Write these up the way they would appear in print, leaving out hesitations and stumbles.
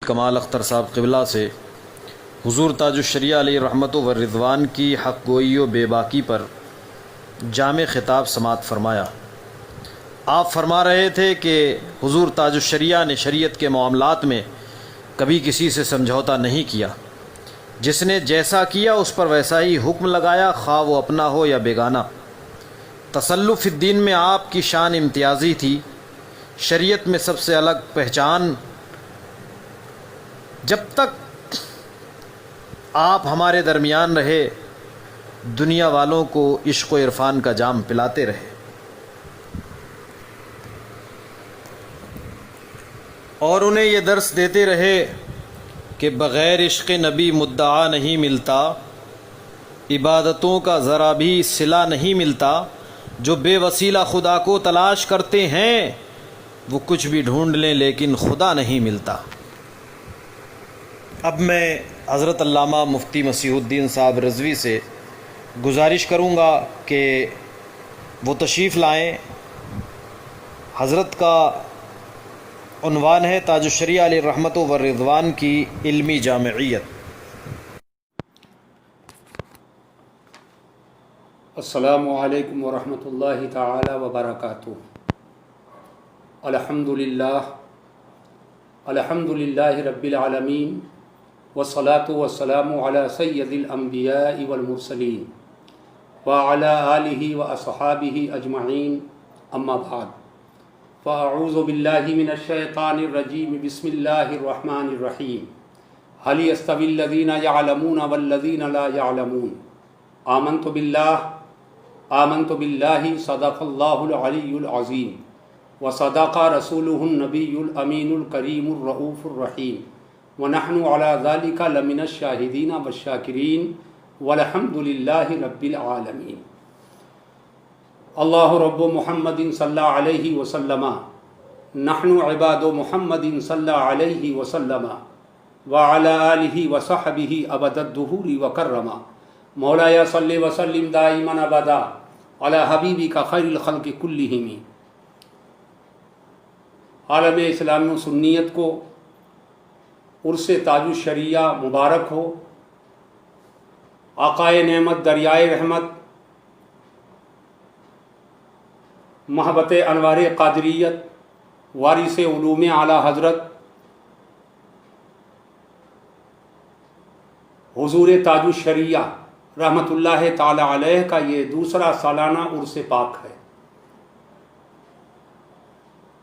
کمال اختر صاحب قبلہ سے حضور تاج الشریعہ علیہ رحمت و رضوان کی حق گوئی و بے باکی پر جامع خطاب سماعت فرمایا۔ آپ فرما رہے تھے کہ حضور تاج الشریعہ نے شریعت کے معاملات میں کبھی کسی سے سمجھوتا نہیں کیا، جس نے جیسا کیا اس پر ویسا ہی حکم لگایا، خواہ وہ اپنا ہو یا بیگانہ۔ تسلف الدین میں آپ کی شان امتیازی تھی، شریعت میں سب سے الگ پہچان۔ جب تک آپ ہمارے درمیان رہے، دنیا والوں کو عشق و عرفان کا جام پلاتے رہے، اور انہیں یہ درس دیتے رہے کہ بغیر عشق نبی مدعا نہیں ملتا، عبادتوں کا ذرا بھی صلہ نہیں ملتا، جو بے وسیلہ خدا کو تلاش کرتے ہیں وہ کچھ بھی ڈھونڈ لیں لیکن خدا نہیں ملتا۔ اب میں حضرت علامہ مفتی مسیح الدین صاحب رضوی سے گزارش کروں گا کہ وہ تشریف لائیں۔ حضرت کا عنوان ہے تاج الشریعہ علیہ رحمت و رضوان کی علمی جامعیت۔ السلام علیکم ورحمۃ اللہ تعالی وبرکاتہ۔ الحمدللہ رب العالمین، والصلاة والسلام علی سید الانبیاء والمرسلین وعلی آلہ واصحابہ اجمعین، اما بعد، فاعوذ باللہ من الشیطان الرجیم، بسم اللہ الرحمن الرحیم۔ هل يستوی الذین یعلمون والذین لا یعلمون؟ آمنت باللہ صدق اللہ العلی العظیم، وصدق رسولہ النبی الامین الکریم الرؤوف الرحیم، ونحن علی ذلک لمن الشاہدین والشاکرین، والحمد للہ رب العالمین۔ اللہ رب محمد صلی علیہ وسلم، نحن عباد محمد صلی علیہ وسلم، وعلی آلہ وصحبہ ابد الدہور وکرما۔ مولایا صلی وسلم دائما ابدا علی حبیبک خیر الخلق کلہم۔ عالم اسلام و سنیت کو عرس تاج الشریعہ مبارک ہو۔ آقائے نعمت دریائے رحمت محبت انوار قادریت وارث علوم اعلیٰ حضرت حضور تاج الشریعہ رحمۃ اللہ تعالی علیہ کا یہ دوسرا سالانہ عرس پاک ہے۔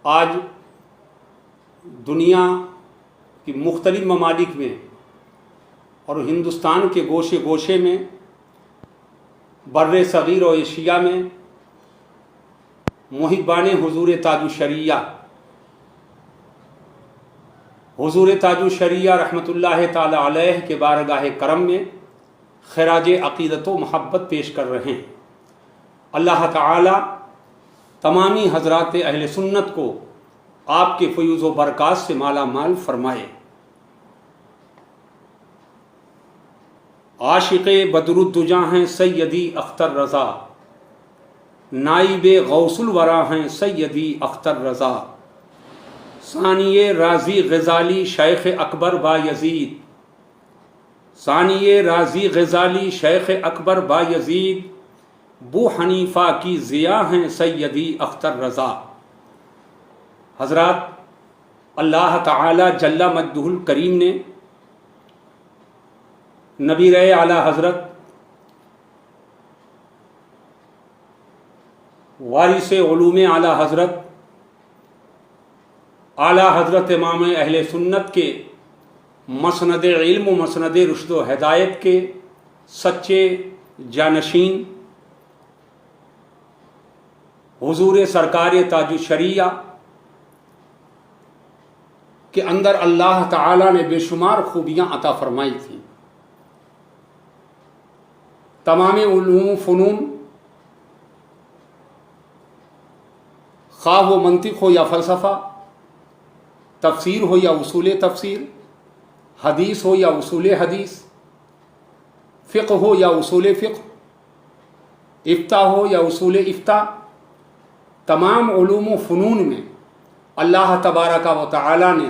آج دنیا کی مختلف ممالک میں اور ہندوستان کے گوشے گوشے میں، بر صغیر و ایشیا میں، محبان حضور تاج الشریعہ رحمۃ اللہ تعالی علیہ کے بارگاہ کرم میں خراج عقیدت و محبت پیش کر رہے ہیں۔ اللہ تعالی تمامی حضرات اہل سنت کو آپ کے فیوز و برکات سے مالا مال فرمائے۔ عاشق بدر الدجا ہیں سیدی اختر رضا، نائب غوث الورا ہیں سیدی اختر رضا، ثانی رازی غزالی شیخ اکبر با یزید، ثانی رازی غزالی شیخ اکبر با یزید، بو حنیفہ کی ضیاء ہیں سیدی اختر رضا۔ حضرات، اللہ تعالی جل مجدہ الکریم نے نبی اعلی حضرت وارث علوم اعلی حضرت امام اہل سنت کے مسند علم و مسند رشد و ہدایت کے سچے جانشین حضور سرکار تاج الشریعہ کے اندر اللہ تعالی نے بے شمار خوبیاں عطا فرمائی تھیں۔ تمام علوم و فنون، خواہ وہ منطق ہو یا فلسفہ، تفسیر ہو یا اصول تفسیر، حدیث ہو یا اصول حدیث، فقہ ہو یا اصول فقہ، افتاء ہو یا اصول افتاء، تمام علوم و فنون میں اللہ تبارک و تعالی نے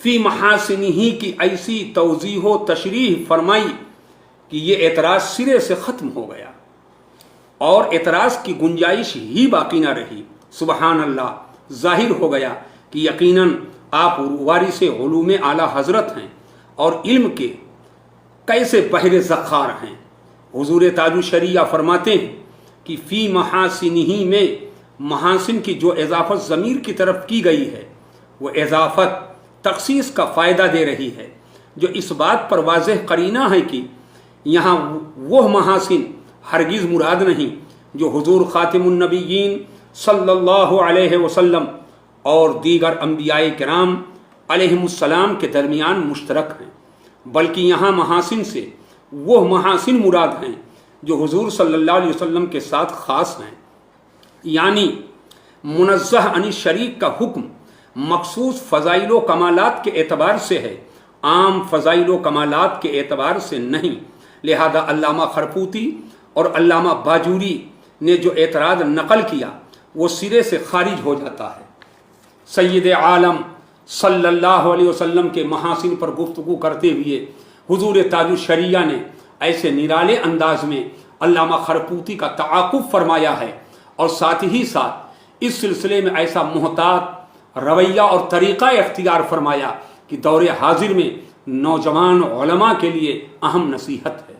فی محاسنہ کی ایسی توضیح و تشریح فرمائی کہ یہ اعتراض سرے سے ختم ہو گیا اور اعتراض کی گنجائش ہی باقی نہ رہی۔ سبحان اللہ، ظاہر ہو گیا کہ یقیناً آپ وارث علوم اعلیٰ حضرت ہیں اور علم کے کیسے بحر ذخار ہیں۔ حضور تاج الشریعہ فرماتے ہیں کہ فی محاسنہ میں محاسن کی جو اضافت ضمیر کی طرف کی گئی ہے وہ اضافت تخصیص کا فائدہ دے رہی ہے، جو اس بات پر واضح قرینہ ہے کہ یہاں وہ محاسن ہرگز مراد نہیں جو حضور خاتم النبیین صلی اللہ علیہ وسلم اور دیگر انبیاء کرام علیہم السلام کے درمیان مشترک ہیں، بلکہ یہاں محاسن سے وہ محاسن مراد ہیں جو حضور صلی اللہ علیہ وسلم کے ساتھ خاص ہیں، یعنی منزہ عن شریک کا حکم مخصوص فضائل و کمالات کے اعتبار سے ہے، عام فضائل و کمالات کے اعتبار سے نہیں۔ لہذا علامہ خرقوتی اور علامہ باجوری نے جو اعتراض نقل کیا وہ سرے سے خارج ہو جاتا ہے۔ سید عالم صلی اللہ علیہ وسلم کے محاسن پر گفتگو کرتے ہوئے حضور تاج الشریعہ نے ایسے نرالے انداز میں علامہ خرقوتی کا تعاقب فرمایا ہے اور ساتھ ہی ساتھ اس سلسلے میں ایسا محتاط رویہ اور طریقہ اختیار فرمایا کہ دور حاضر میں نوجوان علماء کے لیے اہم نصیحت ہے۔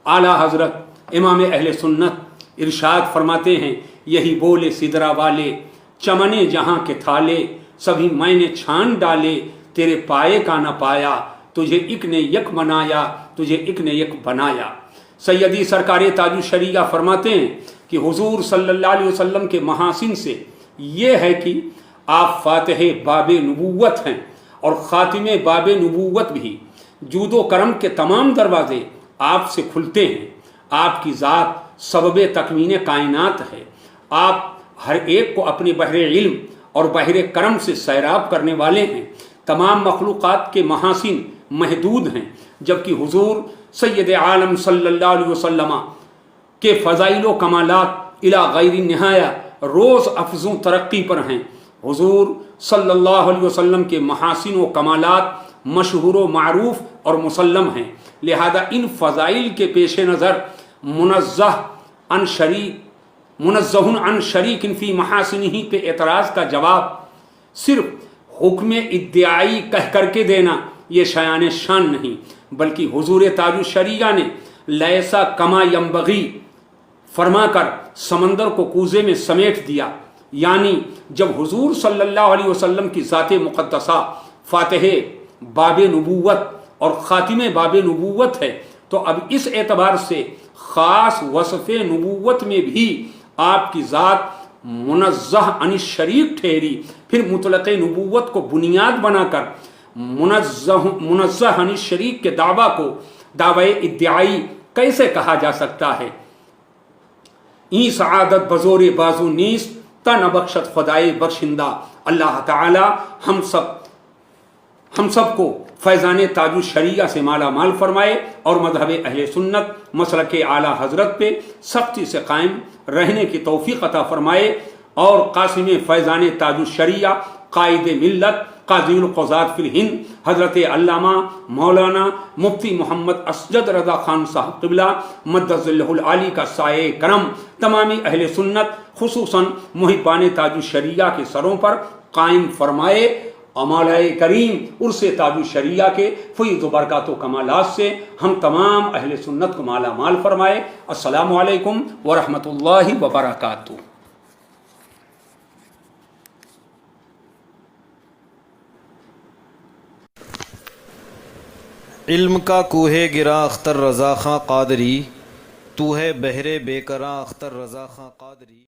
اعلیٰ حضرت امام اہل سنت ارشاد فرماتے ہیں، یہی بولے سدرا والے چمنے جہاں کے تھالے، سبھی میں نے چھان ڈالے تیرے پائے کا نہ پایا، تجھے ایک نے یک بنایا، تجھے ایک نے یک بنایا۔ سیدی سرکار تاج الشریعہ فرماتے ہیں کہ حضور صلی اللہ علیہ وسلم کے محاسن سے یہ ہے کہ آپ فاتح باب نبوت ہیں اور خاتم باب نبوت بھی۔ جود و کرم کے تمام دروازے آپ سے کھلتے ہیں، آپ کی ذات سبب تکوین کائنات ہے، آپ ہر ایک کو اپنے بحر علم اور بحر کرم سے سیراب کرنے والے ہیں۔ تمام مخلوقات کے محاسن محدود ہیں، جبکہ حضور سید عالم صلی اللہ علیہ وسلم کے فضائل و کمالات الی غیر نہایہ روز افزوں ترقی پر ہیں۔ حضور صلی اللہ علیہ وسلم کے محاسن و کمالات مشہور و معروف اور مسلم ہیں، لہذا ان فضائل کے پیش نظر منزہ عن شریک فی محاسنہ پہ اعتراض کا جواب صرف حکم ادعائی کہہ کر کے دینا یہ شایان شان نہیں، بلکہ حضور تاج الشریعہ نے لیسا کما ینبغی فرما کر سمندر کو کوزے میں سمیٹ دیا، یعنی جب حضور صلی اللہ علیہ وسلم کی ذات مقدسہ فاتح باب نبوت اور خاتم باب نبوت ہے تو اب اس اعتبار سے خاص وصف نبوت میں بھی آپ کی ذات منزہ عن شریک ٹھہری، پھر مطلق نبوت کو بنیاد بنا کر منزہ عن شریک کے دعویٰ کو دعوی ادعائی کیسے کہا جا سکتا ہے؟ این سعادت بزور بازو نیست تن بخشت خدائے بخشندہ۔ اللہ تعالی ہم سب کو فیضان تاج الشریعہ سے مالا مال فرمائے اور مذہب اہل سنت مسلک اعلیٰ حضرت پہ سختی سے قائم رہنے کی توفیق عطا فرمائے، اور قاسم فیضان تاج الشریعہ قائد ملت قاضی القضات فی الہند حضرت علامہ مولانا مفتی محمد اسجد رضا خان صاحب قبلہ مدد ظلہ العالی کا سایہ کرم تمامی اہل سنت خصوصاً محبان تاج الشریعہ کے سروں پر قائم فرمائے، اور مولا کریم عرس تاج الشریعہ کے فیض و برکات و کمالات سے ہم تمام اہل سنت کو مالا مال فرمائے۔ السلام علیکم ورحمۃ اللہ وبرکاتہ۔ علم کا کوہ گراں اختر رضا خاں قادری، تو ہے بحر بے کراں اختر رضا خاں قادری۔